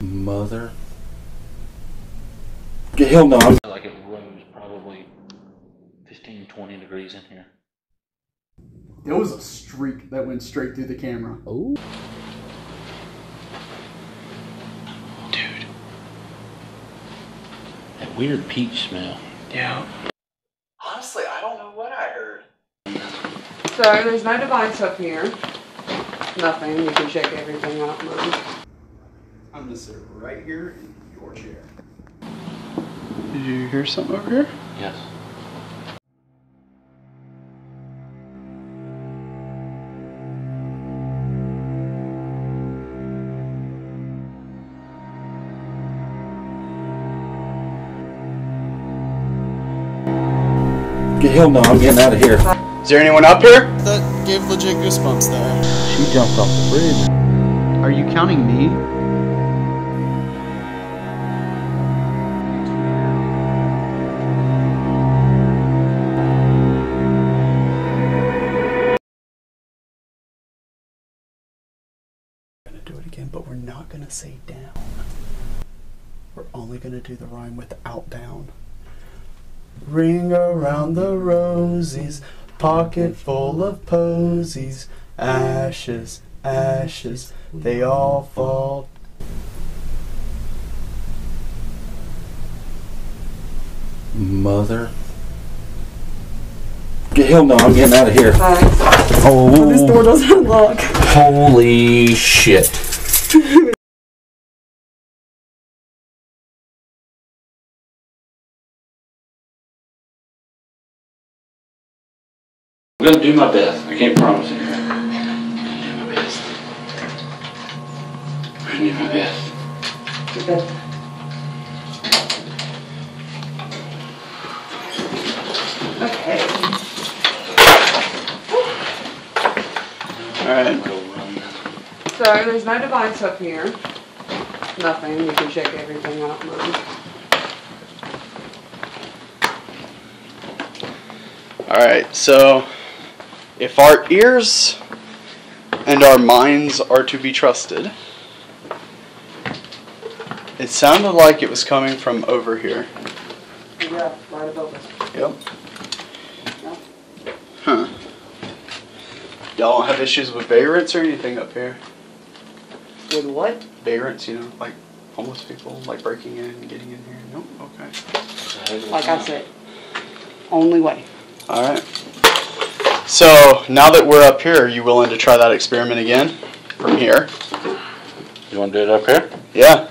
Mother. Hell no. Like it rose probably 15, 20 degrees in here. There was a streak that went straight through the camera. Oh. Dude. That weird peach smell. Yeah. Honestly, I don't know what I heard. So there's no device up here. Nothing. You can check everything out. I'm gonna sit right here in your chair. Did you hear something over here? Yes. Hell no, I'm getting out of here. Is there anyone up here? That gave legit goosebumps there. She jumped off the bridge. Are you counting me? We're gonna do it again, but we're not gonna say down. We're only gonna do the rhyme without down. Ring around the rosies, pocket full of posies, ashes, ashes, they all fall. Mother. Hell no, I'm getting out of here. Oh. This door doesn't unlock. Holy shit. I'm gonna do my best. I can't promise you. I'm gonna do my best. I'm gonna do my best. Okay. Okay. Alright. So there's no device up here. Nothing. You can check everything out. Alright, so if our ears and our minds are to be trusted, it sounded like it was coming from over here. Yeah, right above us. Yep. Huh. Y'all don't have issues with vagrants or anything up here? With what? Vagrants, you know, like homeless people, like breaking in and getting in here? Nope, okay. Like I said, only way. Alright. So, now that we're up here, are you willing to try that experiment again? From here? You want to do it up here? Yeah.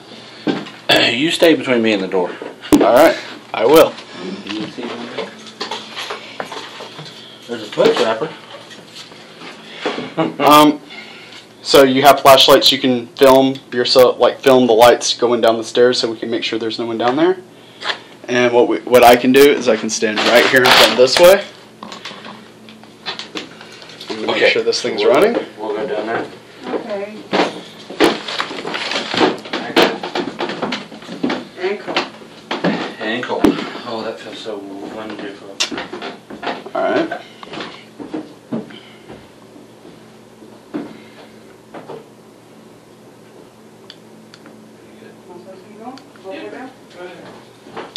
You stay between me and the door. Alright, I will. There's a foot trapper. So you have flashlights, you can film yourself, like film the lights going down the stairs so we can make sure there's no one down there. And what I can do is I can stand right here and film this way. I'm going to make sure this thing's running. We'll go down there. Okay. Ankle. Ankle. Oh, that feels so wonderful. Alright.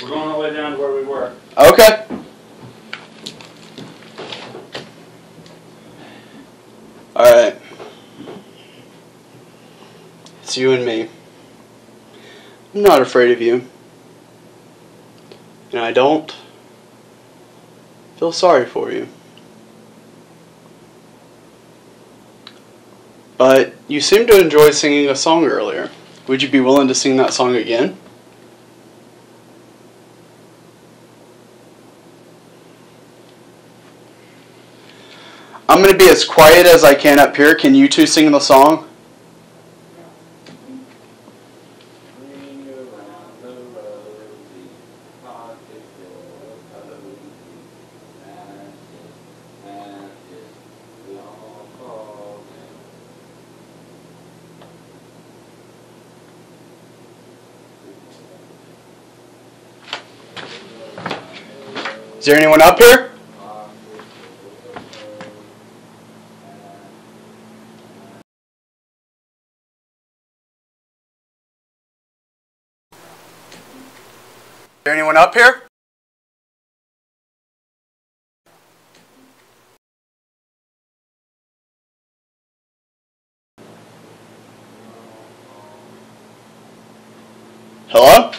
We're going all the way down to where we were. Okay. Alright. It's you and me. I'm not afraid of you. And I don't feel sorry for you. But you seemed to enjoy singing a song earlier. Would you be willing to sing that song again? I'm going to be as quiet as I can up here. Can you two sing the song? Is there anyone up here? there anyone up here? Hello?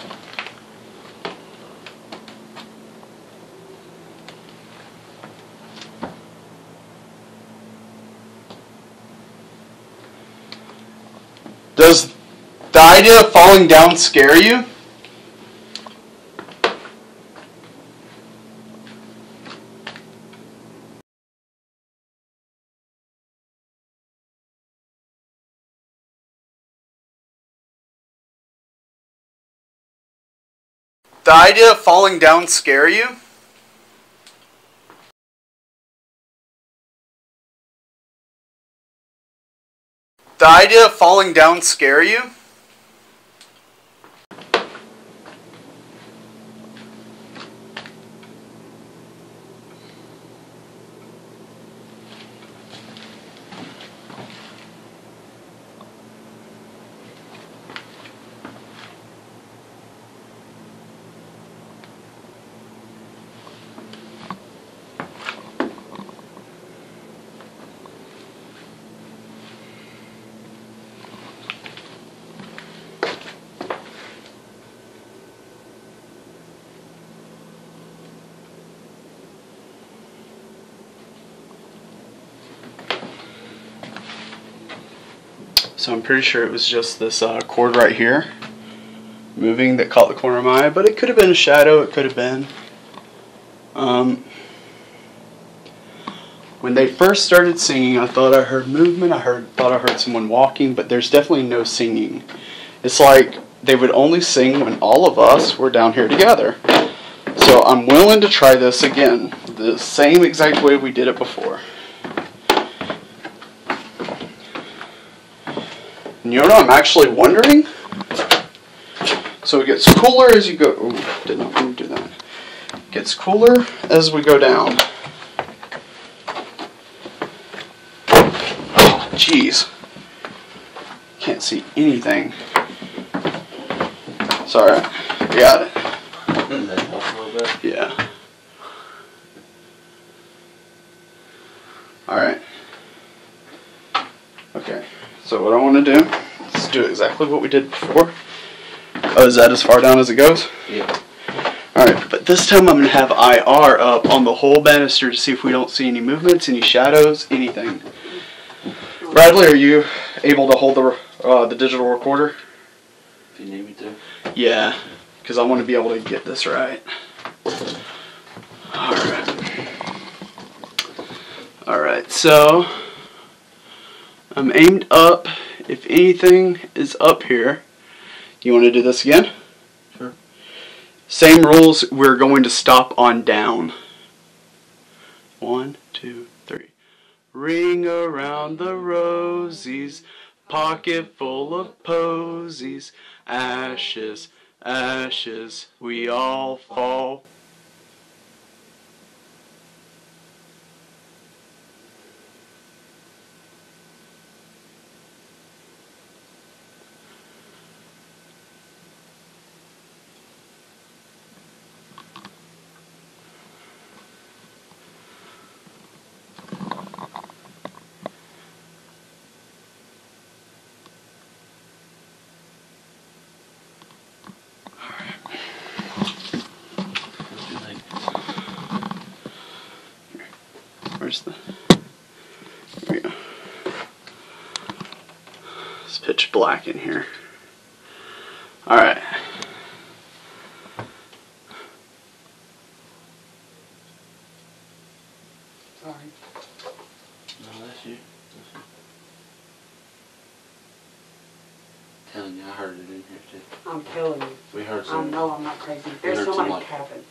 Does the idea of falling down scare you? The idea of falling down scare you? The idea of falling down scare you? So I'm pretty sure it was just this cord right here moving that caught the corner of my eye, but it could have been a shadow, it could have been. When they first started singing, I thought I heard movement, thought I heard someone walking, but there's definitely no singing. It's like they would only sing when all of us were down here together. So I'm willing to try this again, the same exact way we did it before. And you know what I'm actually wondering? So it gets cooler as you go. Ooh, did not want to do that. It gets cooler as we go down. Oh, jeez. Can't see anything. Sorry, I got it. That helps a little bit. Yeah. Alright. Okay. So what I want to do is do exactly what we did before. Oh, is that as far down as it goes? Yeah. Alright, but this time I'm going to have IR up on the whole banister to see if we don't see any movements, any shadows, anything. Bradley, are you able to hold the digital recorder? If you need me to. Yeah, because I want to be able to get this right. Alright, so I'm aimed up. If anything is up here, you want to do this again? Sure. Same rules, we're going to stop on down. 1, 2, 3. Ring around the rosies, pocket full of posies, ashes, ashes, we all fall. Where's the... There we go. It's pitch black in here. Alright. Sorry. No, that's you. Telling you, I heard it in here too. I'm killing you. We heard I some know I'm not crazy. There's heard some, somebody like, tapping.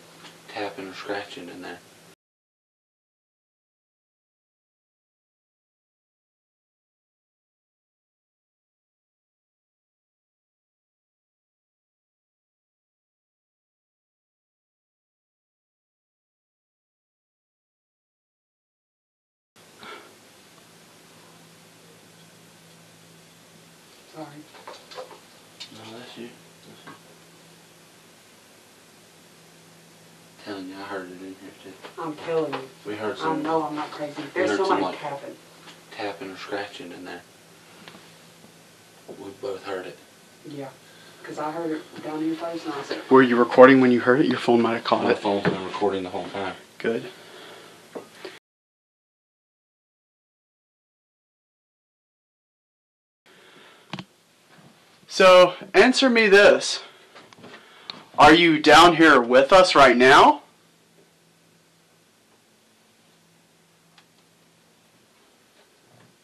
tapping or scratching in there. Sorry. No, that's you. That's you. telling you, I heard it in here too. I'm killing you. We heard I some know I'm not crazy. heard There's some, somebody like, tapping. tapping or scratching in there. We both heard it. Yeah. Because I heard it down here first and I said, Were you recording when you heard it? Your phone might have caught My it. phone's been recording the whole time. Good. So, answer me this. Are you down here with us right now?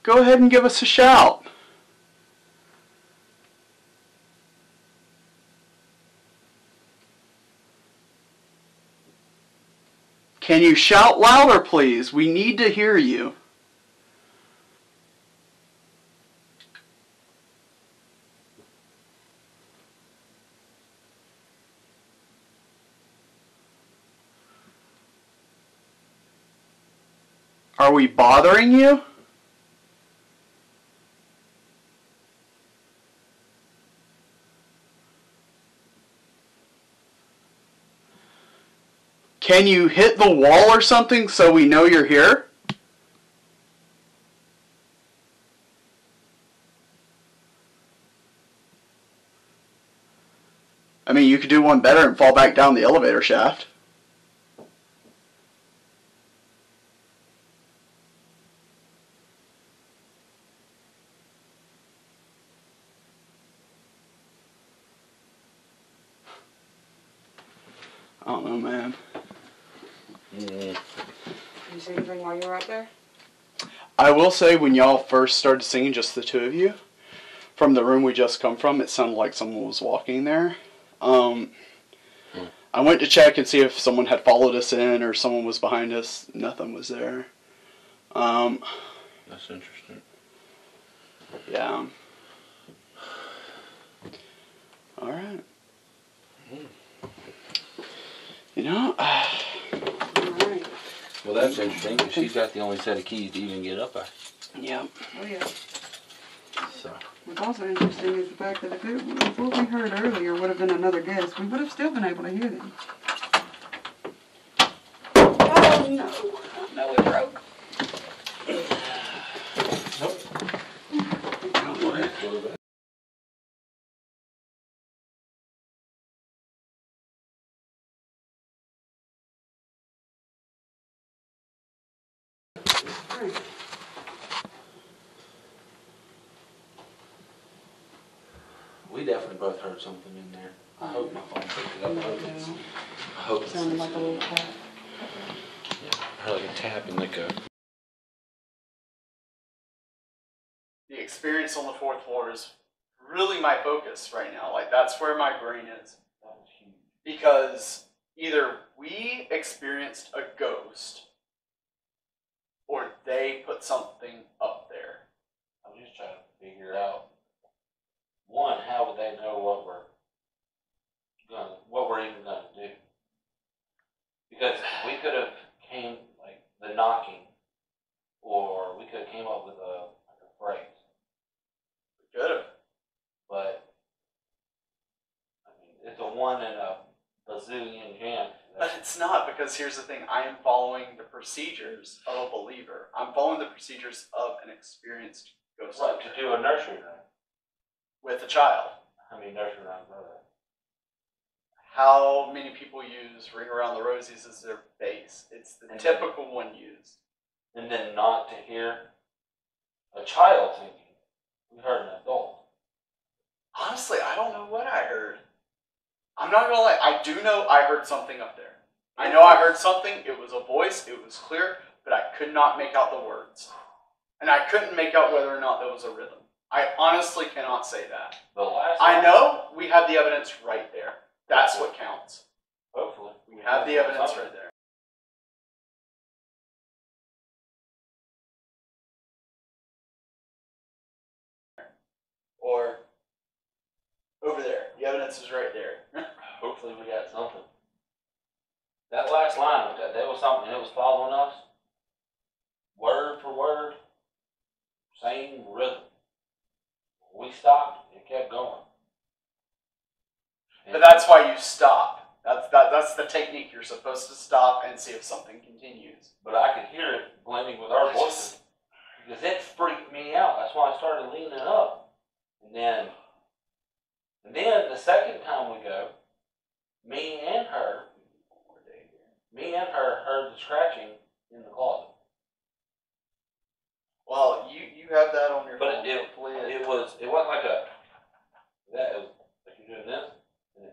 Go ahead and give us a shout. Can you shout louder, please? We need to hear you. Are we bothering you? Can you hit the wall or something so we know you're here? I mean, you could do one better and fall back down the elevator shaft. I don't know, man. did you see anything while you were up there? I will say, when y'all first started singing, just the two of you, from the room we just come from, it sounded like someone was walking there. I went to check and see if someone had followed us in or someone was behind us. Nothing was there. That's interesting. Yeah. All right. You know, Alright. Well, that's interesting, because she's got the only set of keys to even get up there. yeah. Oh yeah. So, What's also interesting is the fact that if what we heard earlier would have been another guest, we would have still been able to hear them. Oh no. No, it broke. we definitely both heard something in there. I hope my phone picked it up. I hope it's Sounded like a little tap. Yeah, I heard like a tap and like a... The experience on the fourth floor is really my focus right now. Like, that's where my brain is. That was huge. Because either we experienced a ghost or they put something up there. I'm just trying to figure out, one, how would they know what we're even gonna do? Because we could have came, like, the knocking, or we could have came up with a phrase. We could have. But I mean, it's a 1 in a bazillion chance. But it's not, because here's the thing. I am following the procedures of a believer. I'm following the procedures of an experienced ghost Right, hunter to do a nursery rhyme. with a child. How many nursery rhymes are there? How many people use Ring Around the Rosies as their base? It's the And typical one used. And then not to hear a child singing. We heard an adult. Honestly, I don't know what I heard. I'm not gonna lie. I do know I heard something up there. I know I heard something. It was a voice. It was clear, but I could not make out the words. And I couldn't make out whether or not there was a rhythm. I honestly cannot say that. The last I one, know we have the evidence right there. That's what counts. hopefully. We have the evidence right there. Or over there. The evidence is right there. Hopefully we got something. That last line, there was something, and it was following us. Word for word. Same rhythm. We stopped, it kept going. But that's why you stop. That's the technique. You're supposed to stop and see if something continues. But I could hear it blending with our voices. Because it freaked me out. That's why I started leaning up. And then the second time we go, me and her heard the scratching in the closet. Well, you have that on your But phone. it wasn't like a, that, it was like you're doing this. And it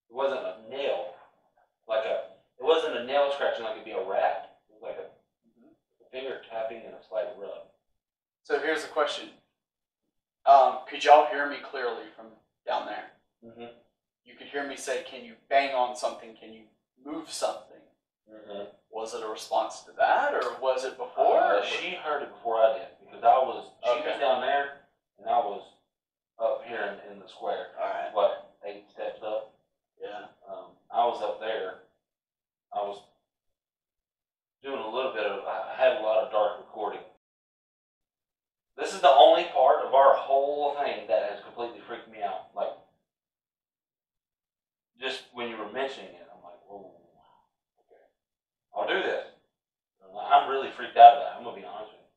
wasn't a nail. It wasn't a nail scratching like it'd be a rat. It was like a finger tapping and a slight rub. So here's the question. Could y'all hear me clearly from down there? Mm-hmm. You could hear me say, can you bang on something? Can you move something? Mm-hmm. Was it a response to that, or was it before? She heard it before I did, because she was down there, and I was up here in the square. All right. What, 8 steps up? Yeah. I was up there. I was doing a little bit of, I had a lot of dark recording. This is the only part of our whole thing that has completely freaked me out. Like, just when you were mentioning it, I'm like, whoa, okay, I'll do this. I'm really freaked out about it, I'm going to be honest with you.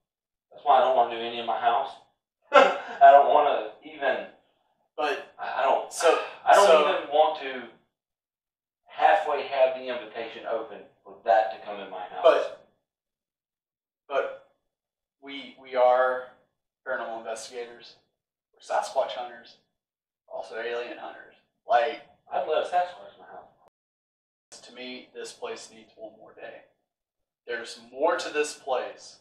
That's why I don't want to do any in my house. I don't want to even, But I don't so even want to halfway have the invitation open for that to come in my house. But we are paranormal investigators. We're Sasquatch hunters, also alien hunters. Like, I'd let a Sasquatch in my house. to me, this place needs one more day. There's more to this place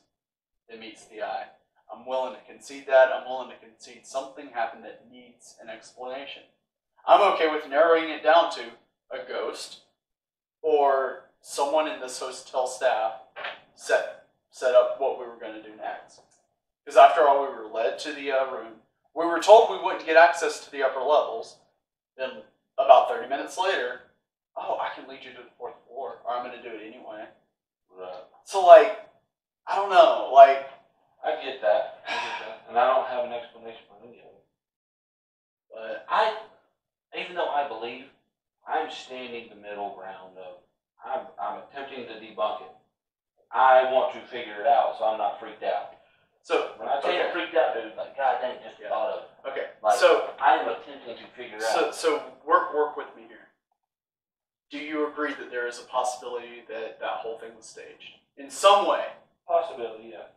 than meets the eye. I'm willing to concede that. I'm willing to concede something happened that needs an explanation. I'm okay with narrowing it down to a ghost or someone in this hotel staff set up what we were going to do next. Because after all, we were led to the room. We were told we wouldn't get access to the upper levels. Then about 30 minutes later, oh, I can lead you to the 4th floor, or I'm going to do it anyway. Right. So, like, I don't know, like, I get that. And I don't have an explanation for any of it. but Even though I believe, I'm standing the middle ground of, I'm attempting to debunk it. I want to figure it out so I'm not freaked out. so When I say freaked out, dude, like, God dang, just thought of it. okay, Like, so I am attempting to figure out. so work with me here. Do you agree that there is a possibility that that whole thing was staged in some way? Possibility, yeah.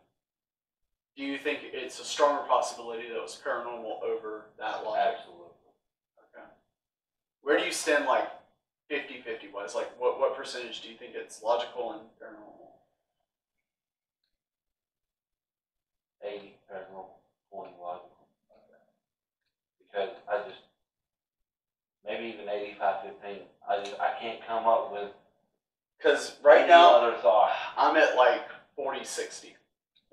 Do you think it's a stronger possibility that it was paranormal over that logic? Absolutely. Okay. Where do you stand, like, 50-50 wise? Like, what percentage do you think it's logical and paranormal? 80 paranormal, 20 logical. Because maybe even 85-15. I can't come up with Because right any now, other thought. I'm at like 40-60.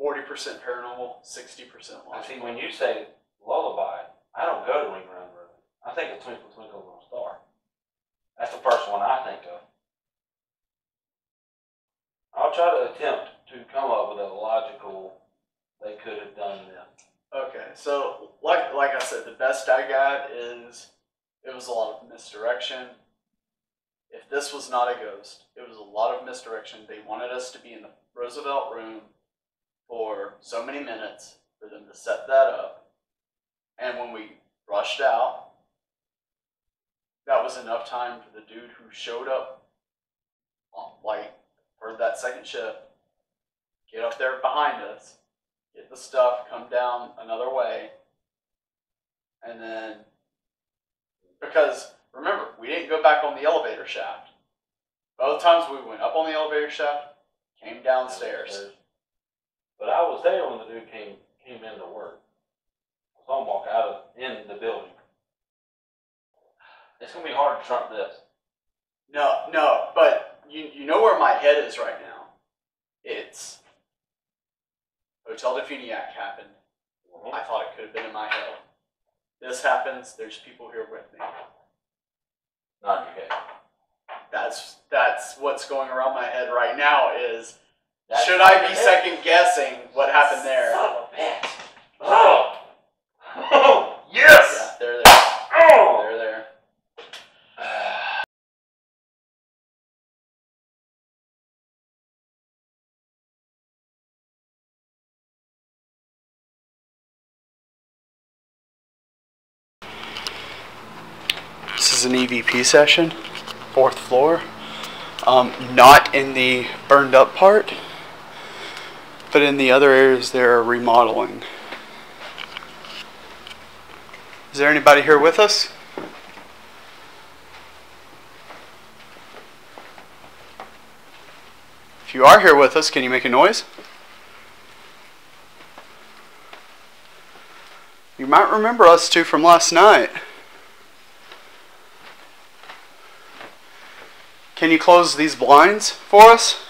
40% paranormal, 60% I logical. see, when you say lullaby, I don't go to Ring Around the Rosie. I think of Twinkle Twinkle Little Star. That's the first one I think of. I'll try to attempt to come up with a logical, they could have done this. Okay, so like I said, the best I got is it was a lot of misdirection. If this was not a ghost, it was a lot of misdirection. They wanted us to be in the Roosevelt room for so many minutes for them to set that up. And when we rushed out, that was enough time for the dude who showed up, like, for that second shift, get up there behind us, get the stuff, come down another way, and then, because, remember, we didn't go back on the elevator shaft. Both times we went up on the elevator shaft, came downstairs. But I was there when the dude came in to work. I saw him walk in the building. It's going to be hard to trump this. No, but you know where my head is right now. It's Hotel de Finiac happened. Mm-hmm. I thought it could have been in my head. This happens, there's people here with me. Not in your head. That's what's going around my head right now is, That's should I be second guessing what happened there? Son of a bitch. Oh! Oh! Yes! Yeah, they're there. Oh! is an EVP session, 4th floor. Not in the burned up part, but in the other areas they're remodeling. Is there anybody here with us? If you are here with us, can you make a noise? You might remember us two from last night. Can you close these blinds for us?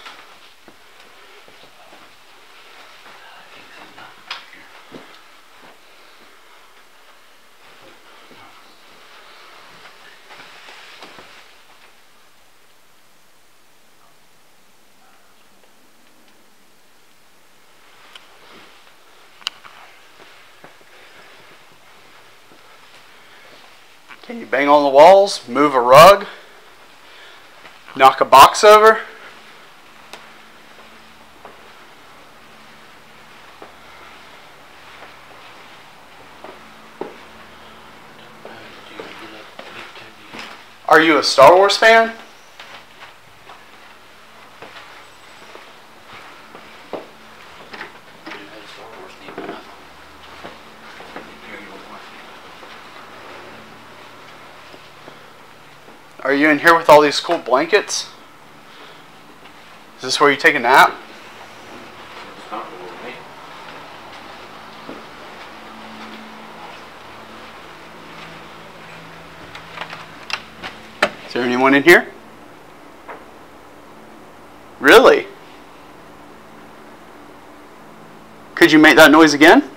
Can you bang on the walls, move a rug, knock a box over? Are you a Star Wars fan? Are you in here with all these cool blankets? Is this where you take a nap? Is there anyone in here? Really? Could you make that noise again?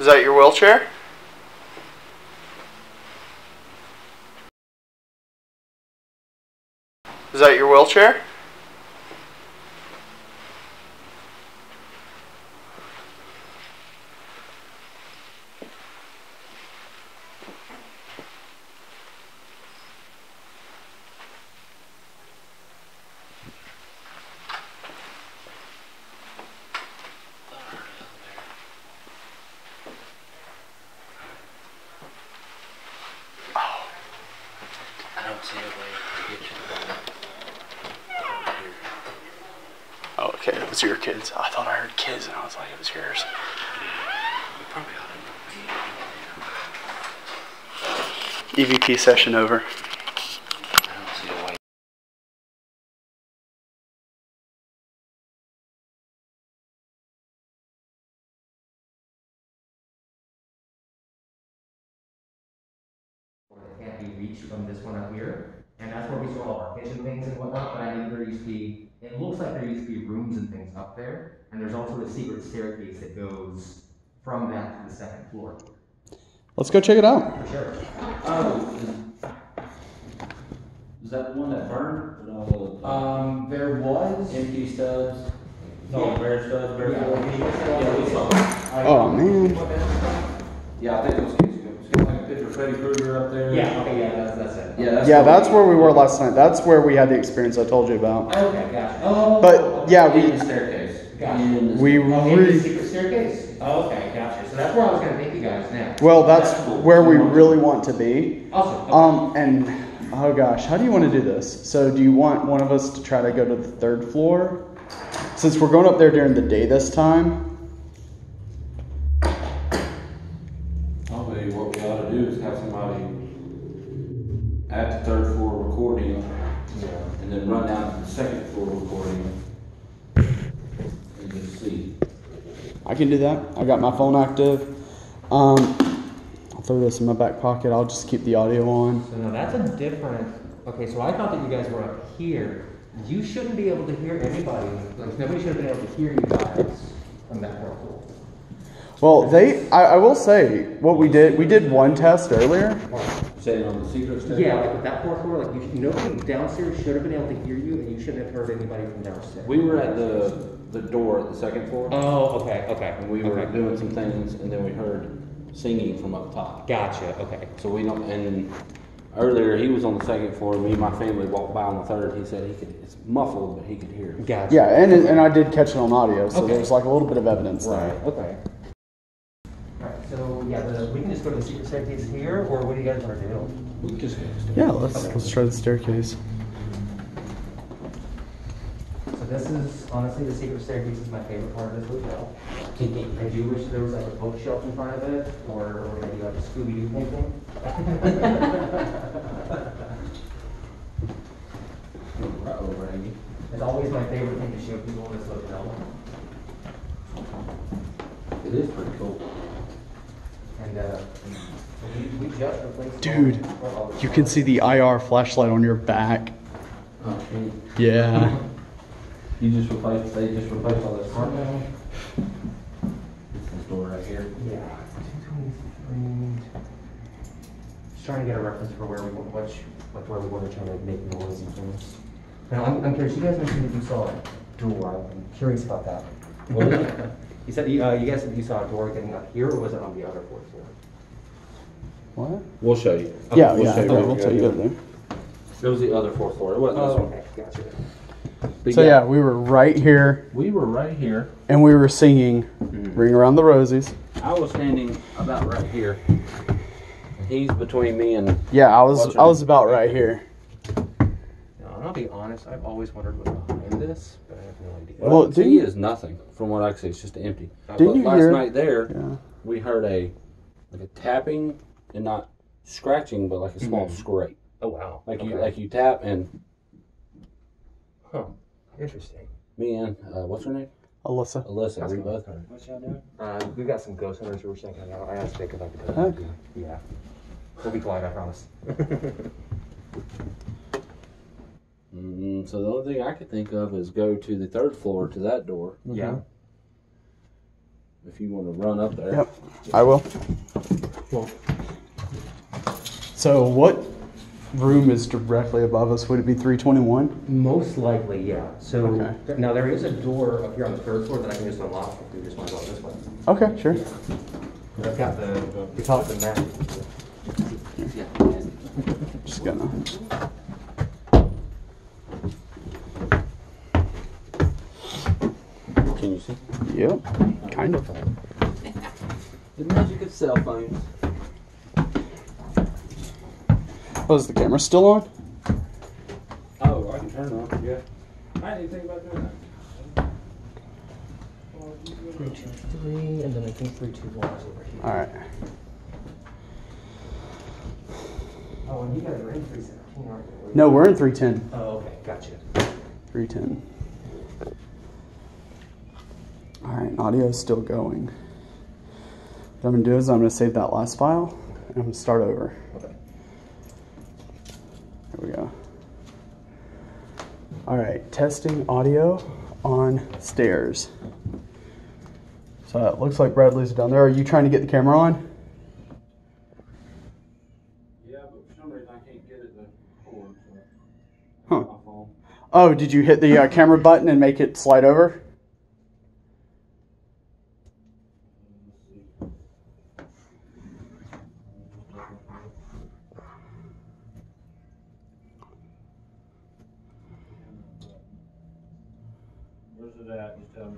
Is that your wheelchair? Is that your wheelchair? Oh, okay, it was your kids. I thought I heard kids and I was like, it was yours. EVP session over. Can't be reached from this one up here, and that's where we store all our kitchen things and whatnot. But I knew there used to be, it looks like there used to be rooms and things up there, and there's also a secret staircase that goes from that to the 2nd floor. Let's go check it out. For sure. Is that the one that burned? With all the There was empty studs? no bare studs, bare yeah, we saw. Oh, man. Yeah, I think it was kids. It's got like a picture of Freddy Krueger up there. Yeah, okay, yeah, that's it. Yeah, That's where we were last night. That's where we had the experience I told you about. Okay, gotcha. Oh, But yeah, in the staircase. Gotcha. In the we in the re- secret staircase? Oh, okay, gotcha. So that's where I was gonna take you guys now. well, that's where we really want to be. Awesome. And oh gosh, how do you want to do this? So do you want one of us to try to go to the 3rd floor? Since we're going up there during the day this time. Probably what we ought to do is have somebody at the 3rd floor recording, and then run down to the 2nd floor recording, and just see. I can do that. I got my phone active. I'll throw this in my back pocket. I'll just keep the audio on. So now that's a different, okay, so I thought that you guys were up here. You shouldn't be able to hear anybody, like nobody should have been able to hear you guys from that floor. Well, I will say, what we did one test earlier. Saying on the secret staircase? Yeah, like with that floor, like nobody downstairs should have been able to hear you, and you shouldn't have heard anybody from downstairs. We were at the door at the 2nd floor. Oh, okay. And we were doing some things, and then we heard singing from up top. Gotcha, okay. So we don't, and Earlier, he was on the second floor. Me and my family walked by on the third. He said it's muffled, but he could hear it. Gotcha. Yeah, and I did catch it on audio, so Okay. there's like a little bit of evidence Right, there. okay. Alright, so yeah, we can just go to the secret staircase here, or what do you guys want to do? We can just Yeah, let's try the staircase. So this is, honestly, the secret staircase is my favorite part of this hotel. I do wish there was like a bookshelf in front of it, or maybe like a Scooby-Doo painting. right over Amy. It's always my favorite thing to show people in this hotel. It is pretty cool. And we just replaced. Dude, you can see the IR flashlight on your back. Oh, shit. Yeah. They just replaced all this hardware. This door right here. Yeah. 223. Just trying to get a reference for where we want to try to make noise and things. Now I'm curious. You guys mentioned that you saw a door. I'm curious about that. What is it? You said you guys said you saw a door getting up here, or was it on the other fourth floor? What? We'll show you. Yeah, We'll yeah, show you we'll where we take you go. over there. It was the other fourth floor. It wasn't this one. Okay, gotcha. But So yeah, we were right here, we were right here. and we were singing "Ring Around the Rosies." I was standing about right here. And he's between me and. Yeah, I was about right here. Now, I'll be honest. I've always wondered what's behind this, but I have no idea. Well, see didn't you- is nothing from what I can see. It's just empty. Didn't But you last hear- night there, Yeah. we heard a tapping and not scratching, but like a small scrape. Oh wow. Like Okay. you tap and Huh. Interesting. me and what's her name? Alyssa. Alyssa. We both heard. What's y'all doing? We've got some ghost hunters who were checking it out. I asked Vic if I could do Okay. it. Yeah. We'll be quiet, I promise. So the only thing I could think of is go to the third floor to that door. Yeah. If you want to run up there. Yep, I will. Well, So what room is directly above us? Would it be 321? most likely, yeah. So Okay. now there is a door up here on the third floor that I can just unlock if we just want to go this way. Okay, sure. But I've got we call it the map. Just gonna. Can you see? Yep, kind of. The magic of cell phones. Oh, is the camera still on? Oh, I can turn it on. Yeah. I didn't think about doing that. 323, and then I think 321 is over here. All right. Oh, and you guys are in 317, aren't you? No, we're in 310. Oh, okay, gotcha. 310. All right, audio is still going. What I'm gonna do is I'm gonna save that last file, and I'm gonna start over. Okay. There we go. All right, testing audio on stairs. So it looks like Bradley's down there. Are you trying to get the camera on? Yeah, but for some reason I can't get it to cord. Huh. My phone. Oh, did you hit the camera button and make it slide over? Where's it at? You tell me.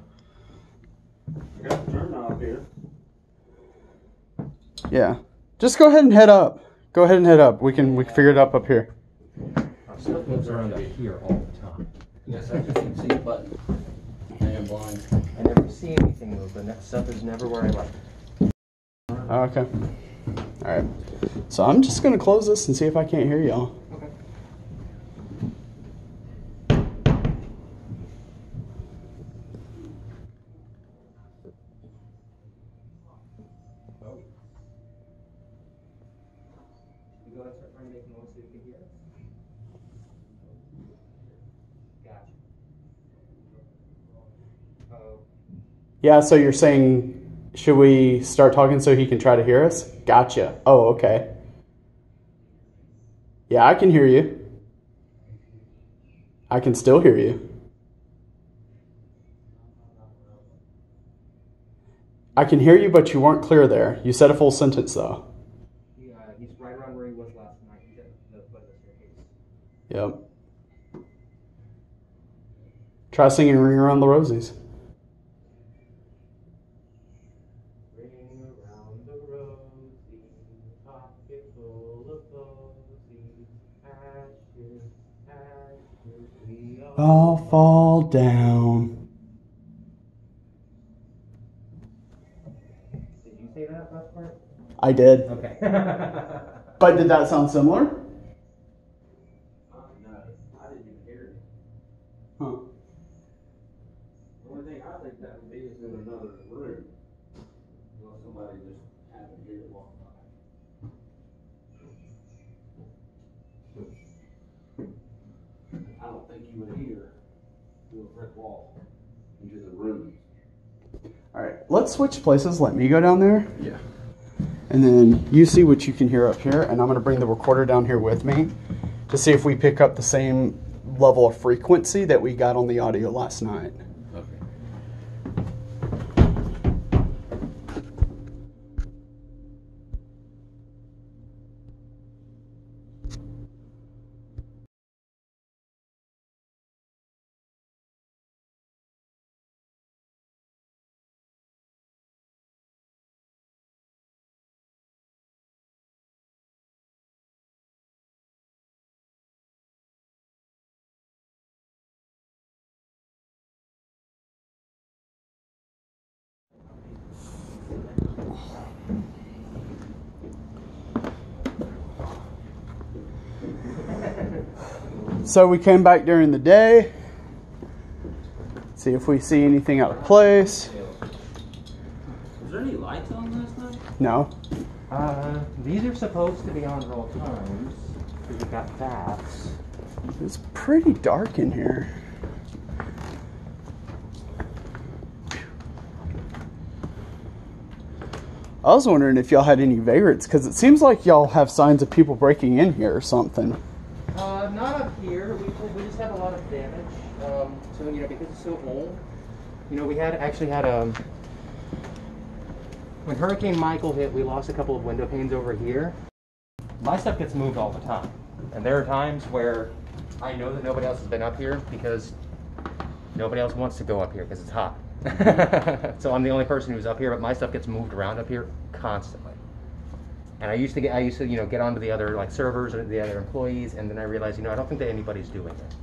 I got the turn knob here. Yeah. Just go ahead and head up. Go ahead and head up. We can figure it up here. Our stuff moves around up here all the time. Yes, I can see the button. I am blind. I never see anything move, and that stuff is never where I like it. Okay. All right. So I'm just gonna close this and see if I can't hear y'all. Okay. You go and start trying to make noise so you can hear it. Gotcha. Oh. Yeah. So you're saying, should we start talking so he can try to hear us? Gotcha. Oh, okay. Yeah, I can hear you. I can still hear you. I can hear you, but you weren't clear there. You said a full sentence, though. He's right around where he was last night. Yep. Try singing Ring Around the Rosies. Ring around the rosy, pocket full of posies, ashes, ashes, we All fall down. Did you say that last part? I did. Okay. But did that sound similar? No, I didn't even hear it. Huh. The only thing I think that would be is in another room. Well, somebody just happened to hear it walk by. I don't think you would hear through a brick wall into the room. Alright, let's switch places. Let me go down there. Yeah. And then you see what you can hear up here. And I'm going to bring the recorder down here with me to see if we pick up the same level of frequency that we got on the audio last night. Okay. So we came back during the day. See if we see anything out of place. Was there any lights on last night? No. These are supposed to be on at all times, because we've got bats. It's pretty dark in here. I was wondering if y'all had any vagrants, because it seems like y'all have signs of people breaking in here or something. Not up here. We just have a lot of damage. So, you know, because it's so old, you know, we actually had when Hurricane Michael hit, we lost a couple of window panes over here. My stuff gets moved all the time. And there are times where I know that nobody else has been up here because nobody else wants to go up here because it's hot. So I'm the only person who's up here, but my stuff gets moved around up here constantly. And I used to, you know, get onto the other like servers or the other employees, and then I realized, you know, I don't think that anybody's doing it.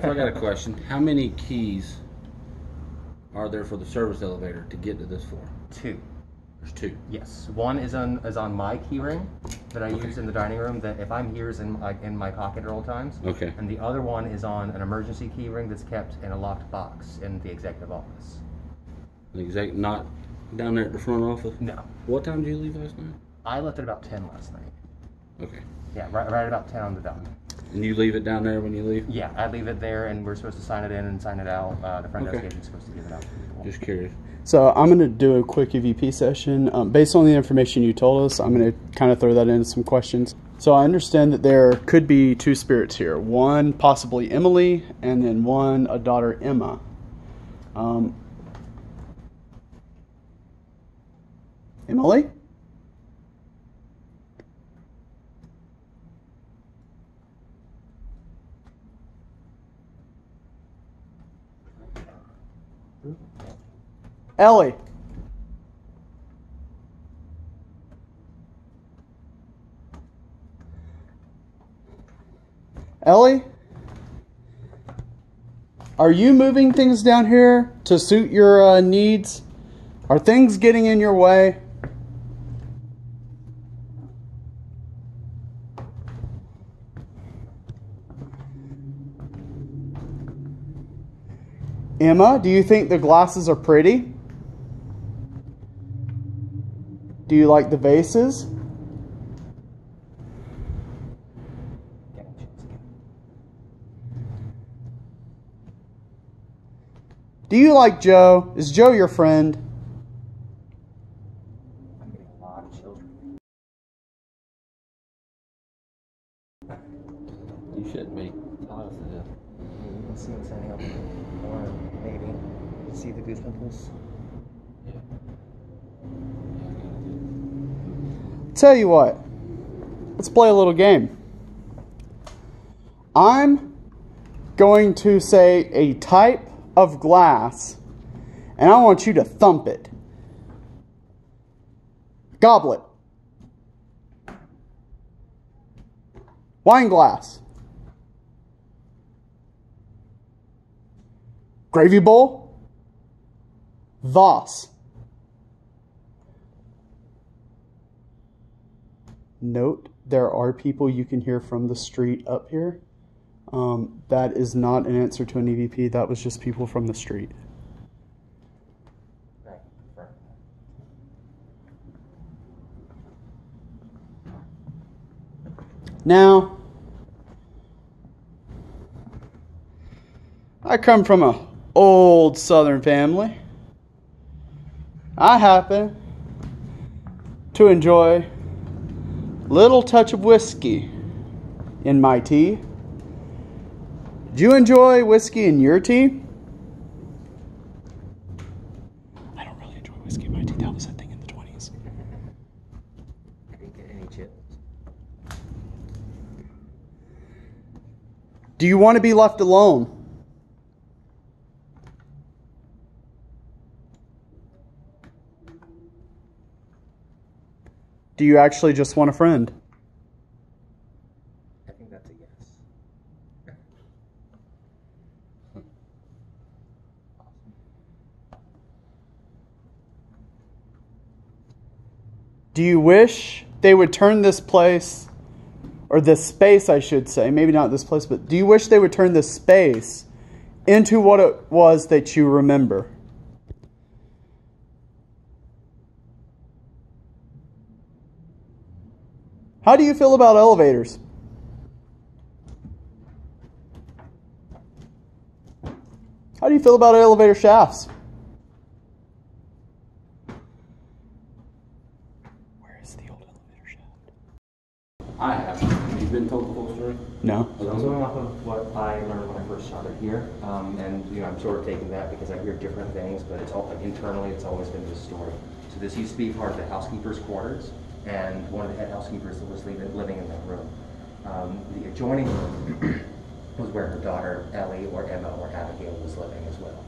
So I got a question. How many keys are there for the service elevator to get to this floor? 2. There's 2. Yes. One is on my key ring that I use in the dining room. That if I'm here is in my pocket at all times. Okay. And the other one is on an emergency key ring that's kept in a locked box in the executive office. Not down there at the front office? No. What time did you leave last night? I left at about 10 last night. Okay. Yeah, right about 10 on the dot. And you leave it down there when you leave? Yeah, I leave it there, and we're supposed to sign it in and sign it out. The front desk Okay. agent's supposed to give it out to people. Just curious. So I'm going to do a quick EVP session. Based on the information you told us, I'm going to kind of throw that into some questions. So I understand that there could be 2 spirits here. One, possibly Emily, and then one, a daughter, Emma. Emily? Ellie. Ellie? Are you moving things down here to suit your needs? Are things getting in your way? Emma, do you think the glasses are pretty? Do you like the vases? Do you like Joe? Is Joe your friend? I'm getting a lot of children. You shouldn't be. You can see what's standing up. Or maybe. See the goose pimples? Tell you what, let's play a little game. I'm going to say a type of glass, and I want you to thump it. Goblet. Wine glass. Gravy bowl. Vase. Note, there are people you can hear from the street up here. That is not an answer to an EVP. That was just people from the street. Now, I come from an old Southern family. I happen to enjoy a little touch of whiskey in my tea. Do you enjoy whiskey in your tea? I don't really enjoy whiskey in my tea. That was a thing in the 20s. I didn't get any chips. Do you want to be left alone? Do you actually just want a friend? I think that's a yes. Do you wish they would turn this place, or this space I should say, maybe not this place, but do you wish they would turn this space into what it was that you remember? How do you feel about elevators? How do you feel about elevator shafts? Where is the old elevator shaft? I haven't. Have you been told the whole story? No. So I was going off of what I learned when I first started here, and I'm sort of taking that because I hear different things, but it's all like internally. It's always been this story. So this used to be part of the housekeeper's quarters, and one of the head housekeepers that was living in that room. The adjoining room was where her daughter Ellie or Emma or Abigail was living as well.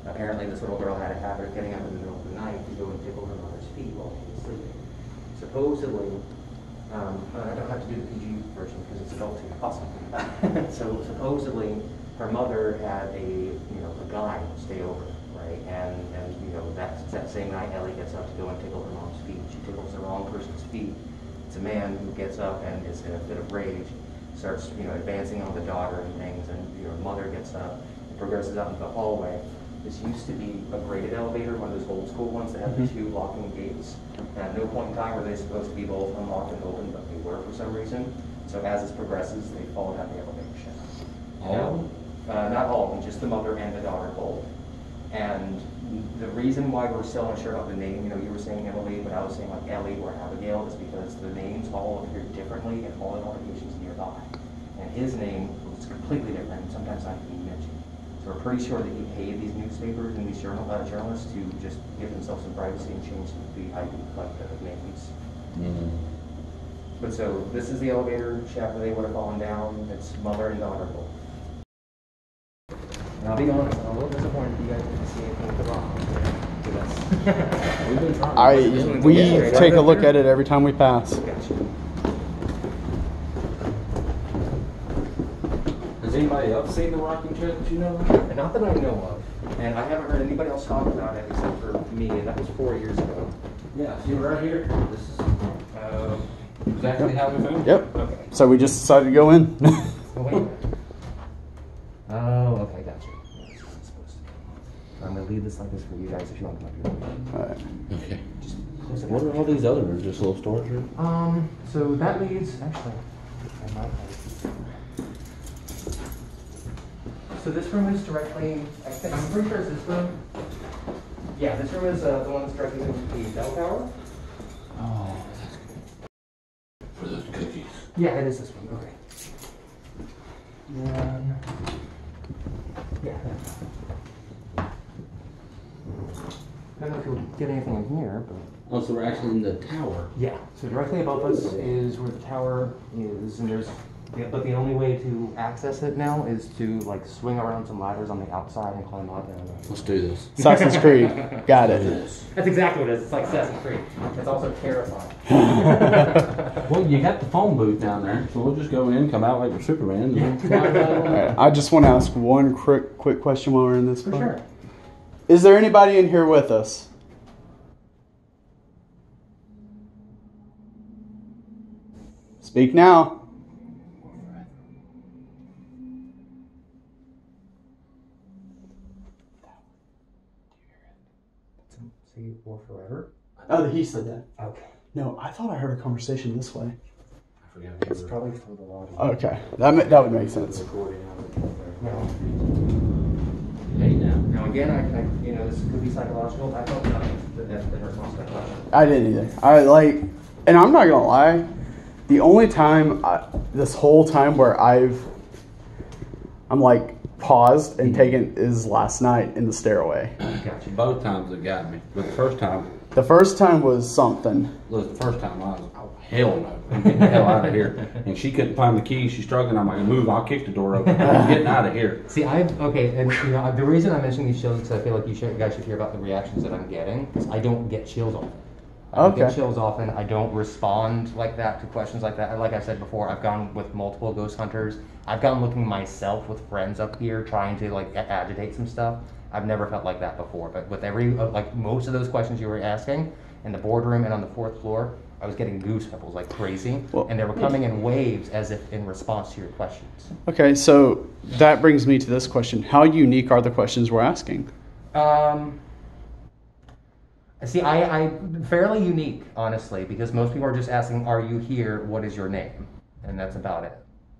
Apparently, this little girl had a habit of getting up in the middle of the night to go and tickle her mother's feet while she was sleeping. Supposedly. I don't have to do the PG version because it's adult too. Awesome. So supposedly her mother had a guy stay over, right? And that same night Ellie gets up to go and tickle her mom's feet. She tickles the wrong person's feet. It's a man who gets up and is in a bit of rage, starts advancing on the daughter and things, and her mother gets up and progresses out into the hallway. This used to be a graded elevator, one of those old school ones that have the two locking gates. And at no point in time were they supposed to be both unlocked and open, but they were for some reason. So as this progresses, they fall down the elevator shaft. All? Not all of them, just the mother and the daughter both. And the reason why we're still unsure about the name, you were saying Emily, but I was saying like Ellie or Abigail, is because the names all appear differently in all the locations nearby. And his name was completely different, and sometimes not even mentioned. So we're pretty sure that he paid these newspapers and these journalists to just give themselves some privacy and change the ID, like the names. Mm-hmm. But so this is the elevator shaft where they would have fallen down. It's mother and daughter both. And I'll be honest, I'm a little disappointed you guys didn't see anything with the rock. We've been trying. We take a look at it every time we pass. Gotcha. Has anybody else seen the rocking chair that you know of? Not that I know of. And I haven't heard anybody else talk about it except for me, and that was 4 years ago. Yeah, see right here? This is exactly how we found it. Yep. Okay. So we just decided to go in. Oh, wait a minute. Oh, okay, gotcha. This isn't supposed to be. I'm going to leave this like this for you guys if you want to come up here. Alright. Okay. Just close it What down. are all these other rooms? Just little storage room? So that leads, actually, I might have. So this room is directly, I'm pretty sure it's this room. Yeah, this room is the one that's directly into the bell tower. Oh. For those cookies. Yeah, it is this one, okay. Then, yeah. I don't know if you'll get anything in here, but. Oh, so we're actually in the tower. Yeah, so directly above us is where the tower is, and there's Yeah, but the only way to access it now is to like swing around some ladders on the outside and climb up. Let's do this. Assassin's Creed. Got it. That's exactly what it is. It's like Assassin's Creed. It's also terrifying. Well, you got the phone booth down there, so we'll just go in, come out like we're Superman. And then fly right on. All right, I just want to ask one quick question while we're in this For part. sure. Is there anybody in here with us? Speak now. See, or forever. Oh, he said that. Okay. No, I thought I heard a conversation this way. I forget. It's probably for the lobby. Okay, that would make sense. Hey now. Now again, I you know, this could be psychological. I felt nothing in response to that question. I didn't either. I like, and I'm not gonna lie. The only time this whole time where I'm like paused and taken is last night in the stairway. Gotcha. Both times it got me. But the first time was something. look, the first time I was, oh, hell no. I'm getting the hell out of here. And she couldn't find the key. She's struggling. I'm like, move, I'll kick the door open. I'm getting out of here. See, okay, and you know, the reason I mention these chills is because I feel like you guys should hear about the reactions that I'm getting. Because I don't get chills often. I don't get chills often. I don't respond like that to questions like that. Like I said before, I've gone with multiple ghost hunters. I've gone looking myself with friends up here trying to like agitate some stuff. I've never felt like that before. But with like most of those questions you were asking in the boardroom and on the 4th floor, I was getting goosebumps like crazy. Well, and they were coming in waves as if in response to your questions. Okay, so that brings me to this question. How unique are the questions we're asking? See, I fairly unique, honestly, because most people are just asking, "Are you here? What is your name?" And that's about it.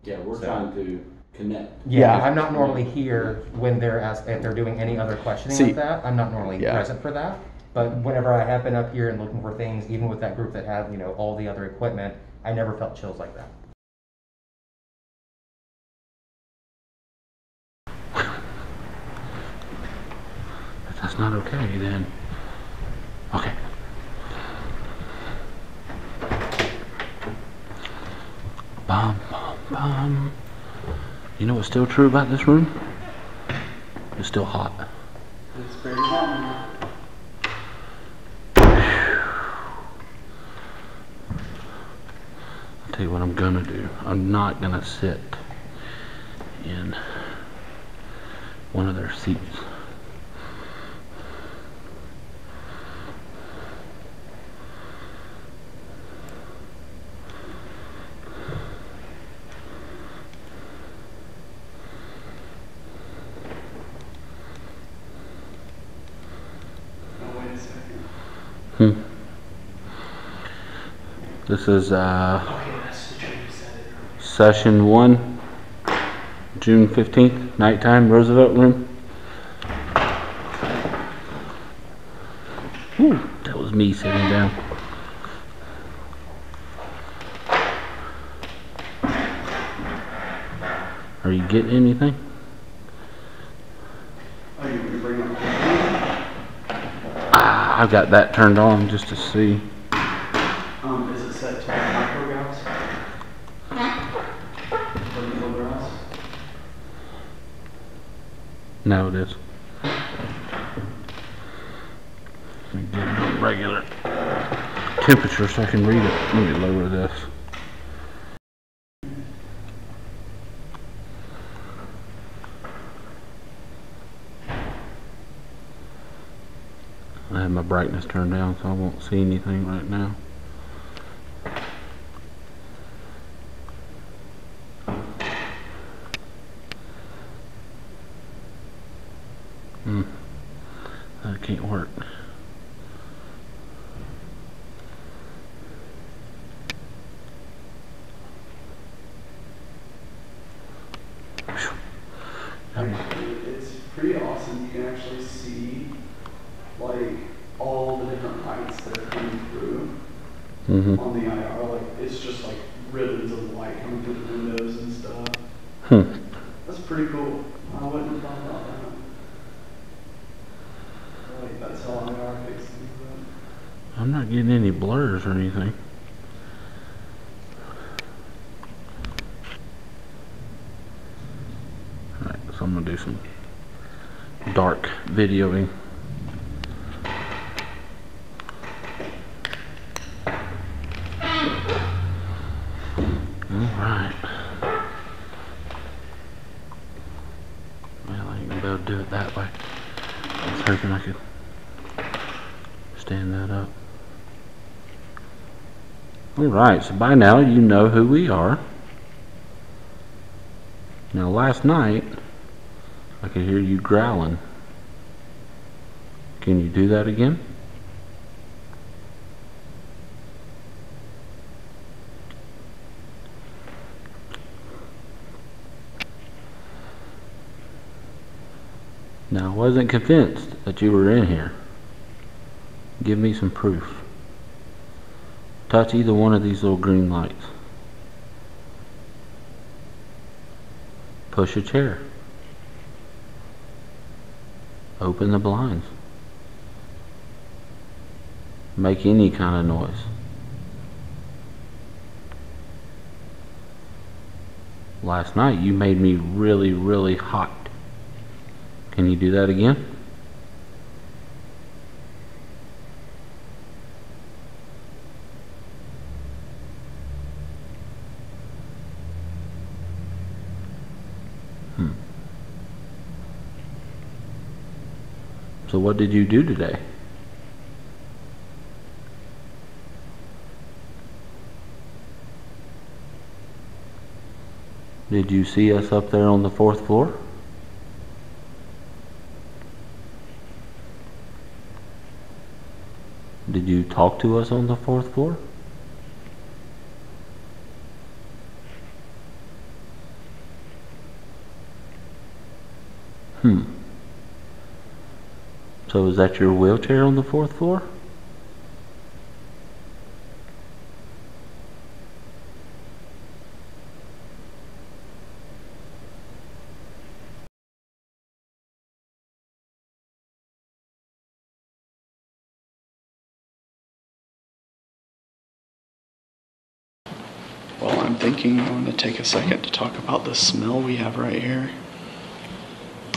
Yeah, we're trying to connect. Yeah, I'm not normally here when if they're doing any other questioning See, like that. I'm not normally present for that. But whenever I have been up here and looking for things, even with that group that had, you know, all the other equipment, I never felt chills like that. If that's not okay, then okay. Bum, bum, bum. You know what's still true about this room? It's still hot. It's very hot. I'll tell you what I'm gonna do. I'm not gonna sit in one of their seats. This is session 1, June 15th, nighttime, Roosevelt room. Whew, that was me sitting down. Are you getting anything? Oh, you want to bring up? I've got that turned on just to see. Is it set to micrograms? Or milligrams? No, it is. Let me get it on regular temperature so I can read it. Let me lower this. I have my brightness turned down so I won't see anything right now. That can't work. It's pretty awesome. You can actually see like all the different lights that are coming through on the IR. Like it's just like ribbons of light coming through the windows and stuff. That's pretty cool. I wouldn't have thought about that. Like that's how IR fixes things up. I'm not getting any blurs or anything. some dark videoing. Alright. Well, I ain't gonna be able to do it that way. I was hoping I could stand that up. Alright, so by now you know who we are. Now last night, I could hear you growling. Can you do that again? Now I wasn't convinced that you were in here. Give me some proof. Touch either one of these little green lights. Push a chair. Open the blinds. Make any kind of noise. Last night you made me really, really hot. Can you do that again? So what did you do today? Did you see us up there on the 4th floor? Did you talk to us on the 4th floor? So is that your wheelchair on the 4th floor? Well, I'm thinking I want to take a second to talk about the smell we have right here.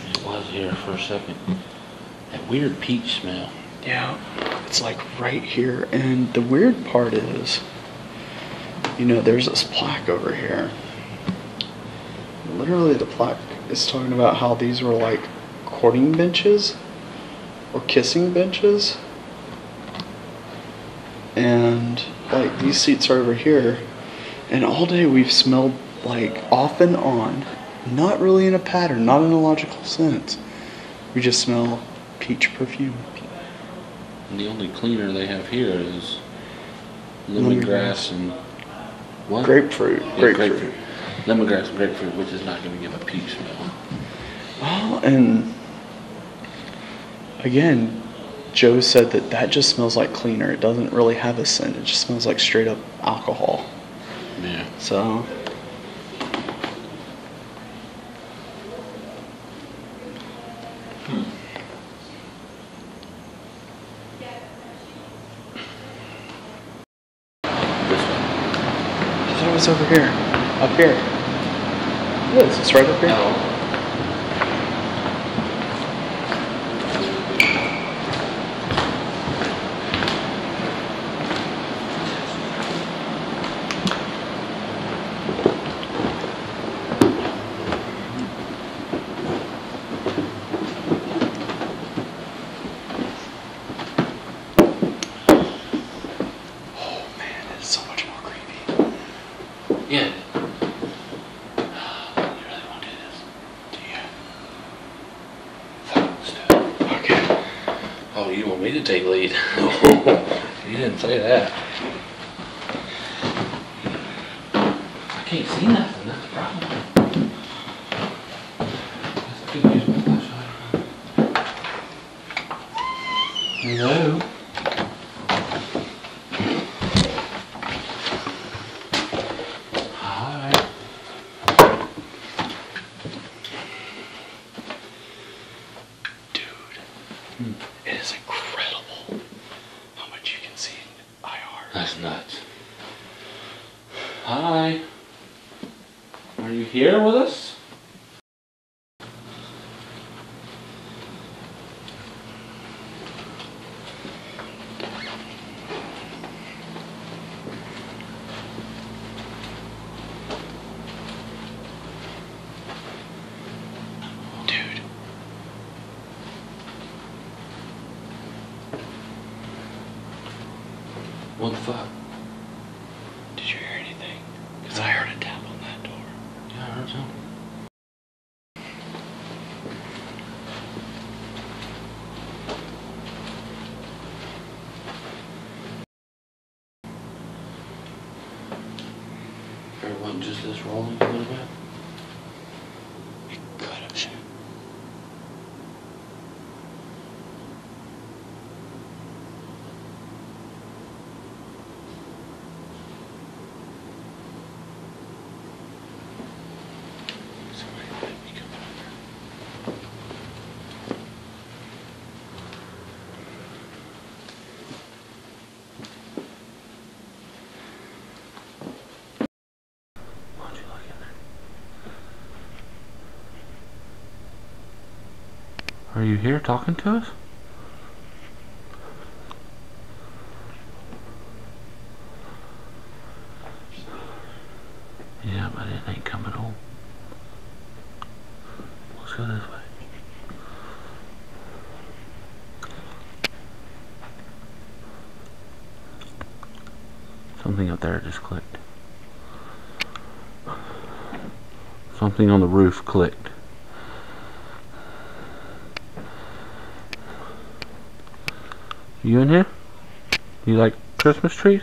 It was here for a second. That weird peach smell. Yeah, it's like right here. And the weird part is, you know, there's this plaque over here. Literally the plaque is talking about how these were like courting benches or kissing benches. And like these seats are over here. And all day we've smelled like off and on, not really in a pattern, not in a logical sense. We just smell peach perfume. And the only cleaner they have here is lemongrass and what? Grapefruit. Yeah, Grapefruit. Lemongrass and grapefruit, which is not going to give a peach smell. Well, and again, Joe said that just smells like cleaner. It doesn't really have a scent. It just smells like straight up alcohol. Yeah. So. I thought it was over here. Up here. It is. It's right up here. Oh. Yeah. You really want to do this? Do you? Fuck, let's do it. Okay. Oh, you want me to take lead? You didn't say that. I can't see nothing, that's the problem. I could use my flashlight. Hello? It is incredible how much you can see in IR. That's nuts. Hi. Are you here with us? What the fuck? Did you hear anything? Because I heard a tap on that door. Yeah, I heard something. It wasn't just this rolling a little bit? It could have been. Somebody might be coming over. Why don't you look in there? Are you here talking to us? Yeah, but it ain't coming home. Let's go this way. Something up there just clicked. Something on the roof clicked. You in here? You like Christmas trees?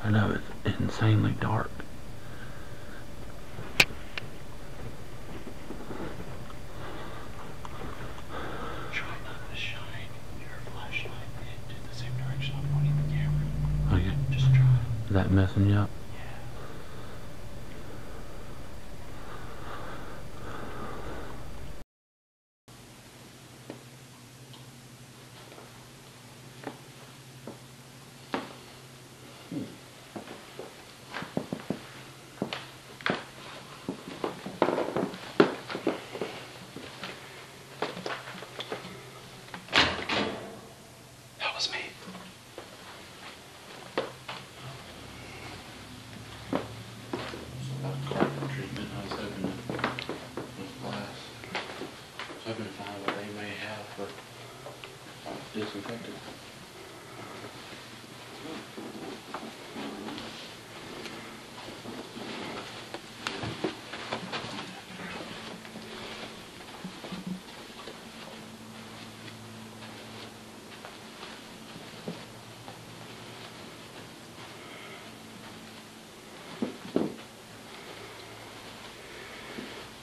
I know it's insanely dark. Try not to shine your flashlight into the same direction I'm pointing the camera. Okay. Just try. Is that messing you up? That was me. Carpet treatment. I was hoping with glass. I was hoping to find what they may have for disinfectant.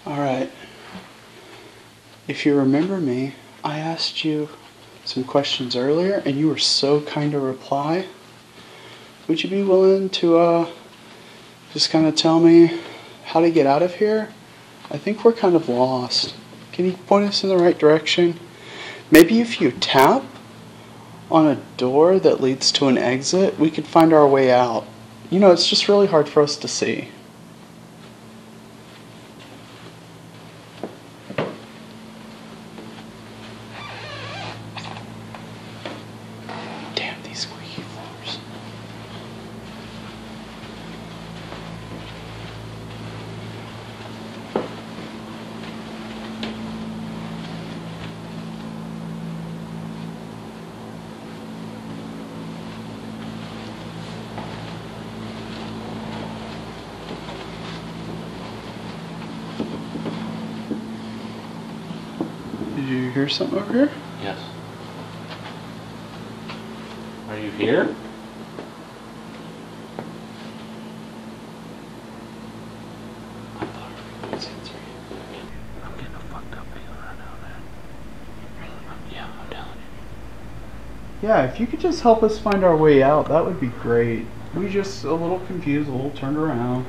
Alright. If you remember me, I asked you some questions earlier and you were so kind to reply. Would you be willing to just kind of tell me how to get out of here? I think we're kind of lost. Can you point us in the right direction? Maybe if you tap on a door that leads to an exit, we could find our way out. You know, it's just really hard for us to see. Damn these squeaky floors. Did you hear something over here? Yes. Are you here? I thought it was answering. I'm getting a fucked up feeling right now, man. Yeah, I'm telling you. Yeah, if you could just help us find our way out, that would be great. We just a little confused, a little turned around.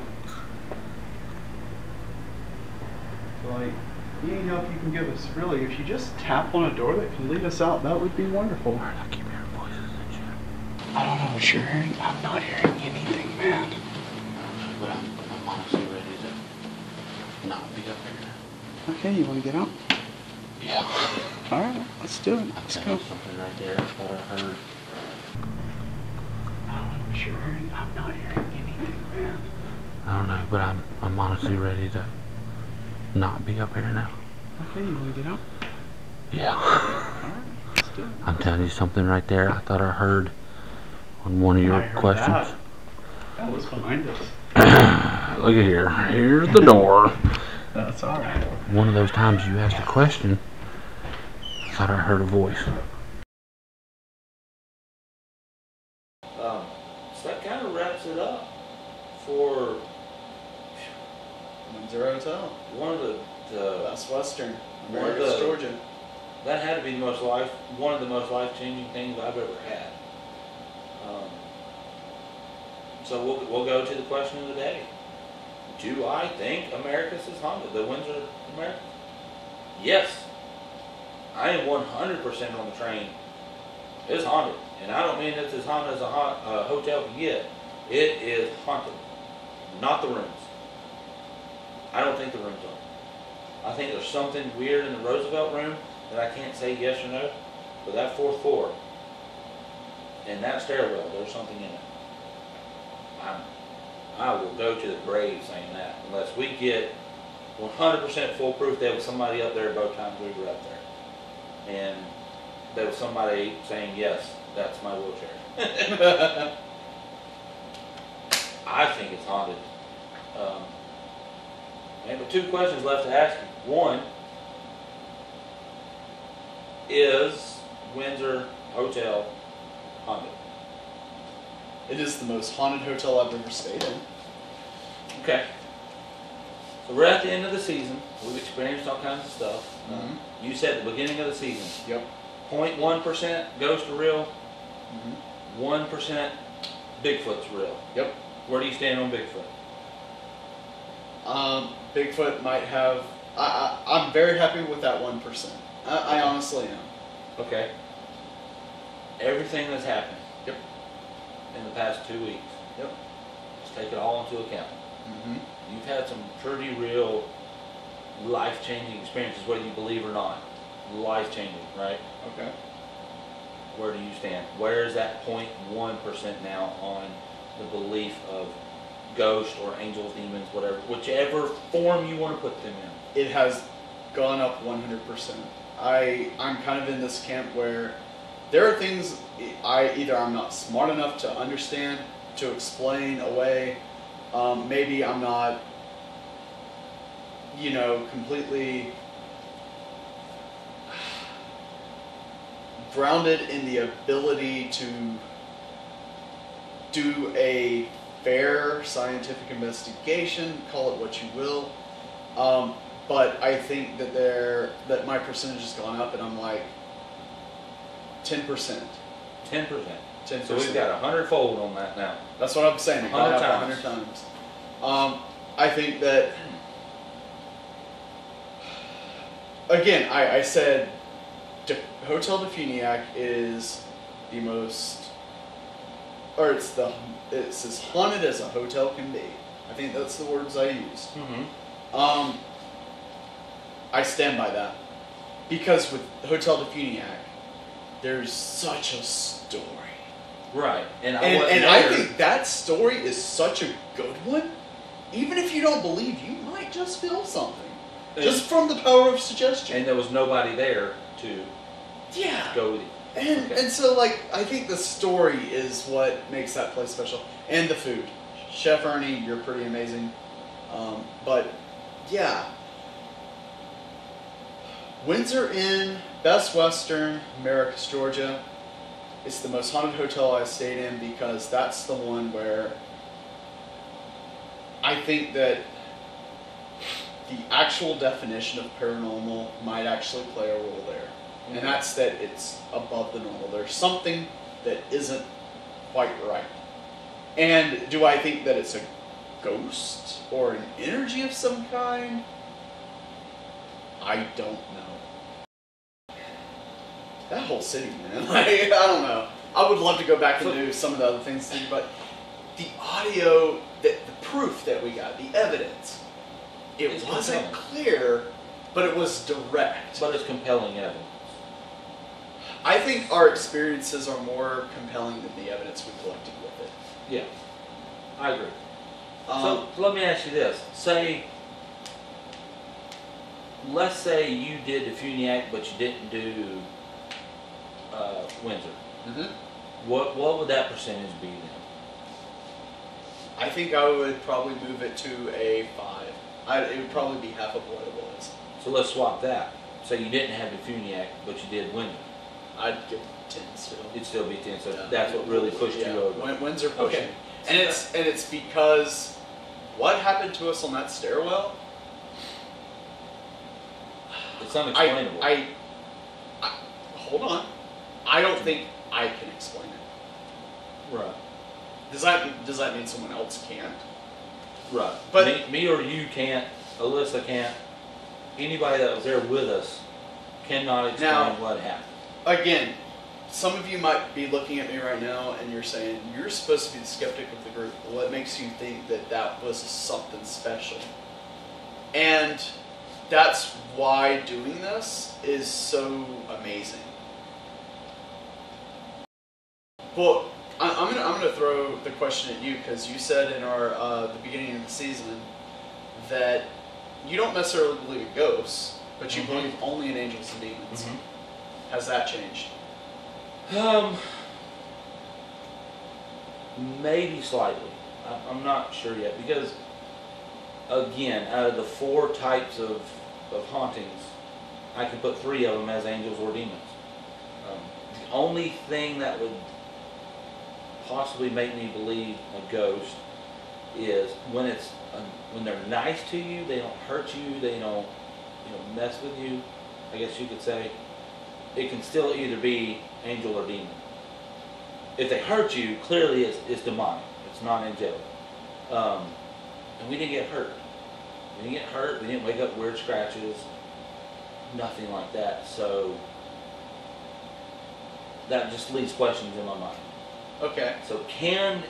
Like, any help you can give us, really, if you just tap on a door that can lead us out, that would be wonderful. Alright, I keep hearing voices and shit. I don't know what you're hearing. I'm not hearing anything, man. But I'm honestly ready to not be up here now. Okay, you want to get out? Yeah. Alright, let's do it. I Let's think go. there's something right there. I thought I heard. I don't know what you're hearing. I'm not hearing anything, man. I don't know. but I'm honestly ready to not be up here now. Okay, you want to get out? Yeah. Alright, let's do it. I'm telling you something right there. I thought I heard on one of your I heard questions. That was behind us. Look at here. Here's the door. That's alright. One of those times you asked a question, I thought I heard a voice. So that kind of wraps it up for Windsor Hotel. one of the Best Western. One of Americus, the- Georgia. that had to be one of the most life-changing things I've ever had. So we'll go to the question of the day. Do I think Americus is haunted? The Windsor Americus? Yes. I am 100% on the train. It's haunted. And I don't mean it's as haunted as a hotel can get. It is haunted. Not the rooms. I don't think the rooms are. I think there's something weird in the Roosevelt room that I can't say yes or no. But that 4th floor and that stairwell, there's something in it. I will go to the grave saying that, unless we get 100% foolproof there was somebody up there both times we were up there. And there was somebody saying, yes, that's my wheelchair. I think it's haunted. But 2 questions left to ask you. One, is Windsor Hotel haunted? It is the most haunted hotel I've ever stayed in. Okay. So we're at the end of the season. We've experienced all kinds of stuff. You said the beginning of the season. Yep. 0.1% ghost are real. Mm-hmm. 1% Bigfoot's real. Yep. Where do you stand on Bigfoot? Bigfoot might have. I'm very happy with that 1%. I honestly am. Okay. Everything that's happened. Yep. In the past 2 weeks. Yep. Let's take it all into account. Mm-hmm. You've had some pretty real life-changing experiences, whether you believe or not. Life-changing, right? Okay. Where do you stand? Where is that 0.1% now on the belief of ghosts or angels, demons, whatever, whichever form you want to put them in? It has gone up 100%. I'm kind of in this camp where there are things I'm not smart enough to understand, to explain away. Maybe I'm not, completely grounded in the ability to do a fair scientific investigation, call it what you will. But I think that my percentage has gone up, and I'm like 10%. 10%. 10%. So we've got 100-fold on that now. That's what I'm saying. 100 100 times. I think that, again, I said Hotel de Funiac is the most, or it's as haunted as a hotel can be. I think that's the words I used. Mm-hmm. I stand by that. Because with Hotel de Funiac, there's such a story. Right. And I think that story is such a good one. Even if you don't believe, you might just feel something. Just from the power of suggestion. And there was nobody there to go with you. And so, I think the story is what makes that place special. And the food. Chef Ernie, you're pretty amazing. But, yeah. Windsor Inn, Best Western, Americus, Georgia. It's the most haunted hotel I've stayed in because that's the one where I think that the actual definition of paranormal might actually play a role there. And that's that it's above the normal. There's something that isn't quite right. And do I think that it's a ghost or an energy of some kind? I don't know. That whole city, man. I don't know. I would love to go back and do some of the other things, but the audio, the proof that we got, the evidence, it wasn't clear, but it was direct. But it's compelling evidence. I think our experiences are more compelling than the evidence we collected with it. Yeah, I agree. So let me ask you this. Let's say you did the Funiac, but you didn't do Windsor. What would that percentage be then? I think I would probably move it to a 5. It would probably be half of what it was. So let's swap that. So you didn't have the Funiac, but you did Windsor. I'd give it 10 still. It'd still be 10. So that's what really pushed you over. Windsor pushed me. And it's because what happened to us on that stairwell? It's unexplainable. I hold on. I don't think I can explain it. Right. Does that mean someone else can't? Right. But me or you can't. Alyssa can't. Anybody that was there with us cannot explain what happened. Again, some of you might be looking at me right now and you're saying, you're supposed to be the skeptic of the group. What makes you think that was something special? And that's why doing this is so amazing. Well, I'm gonna throw the question at you, because you said in our the beginning of the season that you don't necessarily believe in ghosts, but you believe only in angels and demons. Has that changed? Maybe slightly. I'm not sure yet, because again, out of the 4 types of hauntings, I can put 3 of them as angels or demons. The only thing that would possibly make me believe a ghost is when they're nice to you, they don't hurt you, they don't mess with you, I guess you could say. It can still either be angel or demon. If they hurt you, clearly it's demonic. It's not angelic. And we didn't get hurt. We didn't get hurt. We didn't wake up weird scratches. Nothing like that. So that just leaves questions in my mind. Okay. So can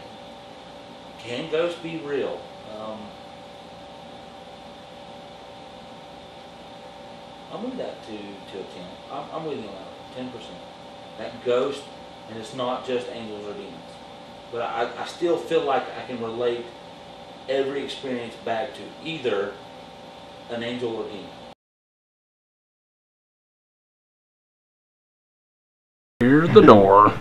ghosts be real? I'll move that to a 10. I'm with you on that, 10%. That ghost, and it's not just angels or demons. But I still feel like I can relate every experience back to either an angel or demon. Here's the door.